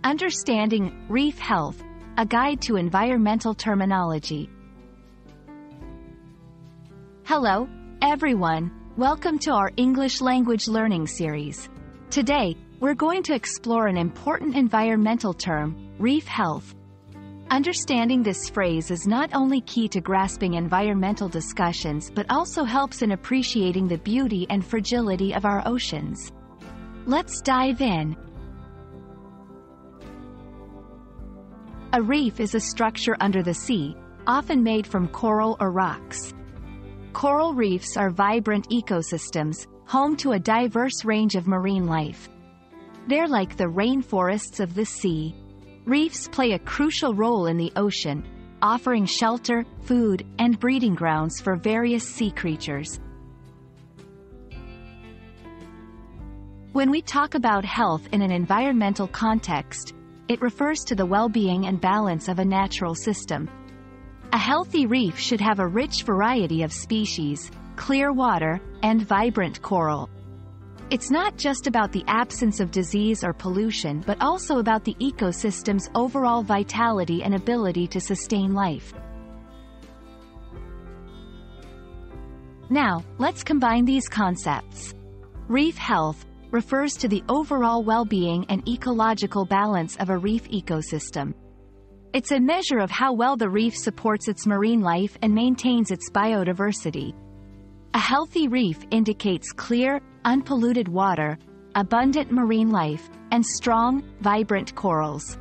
Understanding Reef Health, a guide to environmental terminology. Hello, everyone. Welcome to our English language learning series. Today, we're going to explore an important environmental term, reef health. Understanding this phrase is not only key to grasping environmental discussions but also helps in appreciating the beauty and fragility of our oceans. Let's dive in. A reef is a structure under the sea, often made from coral or rocks. Coral reefs are vibrant ecosystems, home to a diverse range of marine life. They're like the rainforests of the sea. Reefs play a crucial role in the ocean, offering shelter, food, and breeding grounds for various sea creatures. When we talk about health in an environmental context, it refers to the well-being and balance of a natural system. A healthy reef should have a rich variety of species, clear water, and vibrant coral. It's not just about the absence of disease or pollution but also about the ecosystem's overall vitality and ability to sustain life. Now, let's combine these concepts. Reef health refers to the overall well-being and ecological balance of a reef ecosystem. It's a measure of how well the reef supports its marine life and maintains its biodiversity. A healthy reef indicates clear, unpolluted water, abundant marine life, and strong, vibrant corals.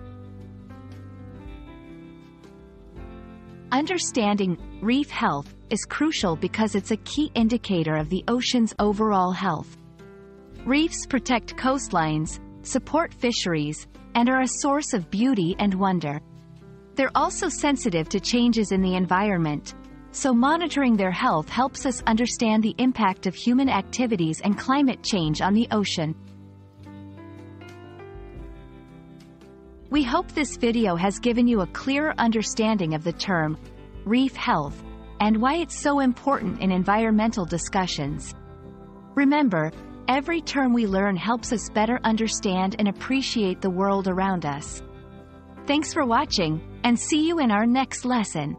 Understanding reef health is crucial because it's a key indicator of the ocean's overall health. Reefs protect coastlines, support fisheries, and are a source of beauty and wonder. They're also sensitive to changes in the environment, so monitoring their health helps us understand the impact of human activities and climate change on the ocean. We hope this video has given you a clearer understanding of the term reef health and why it's so important in environmental discussions. Remember, every term we learn helps us better understand and appreciate the world around us. Thanks for watching, and see you in our next lesson.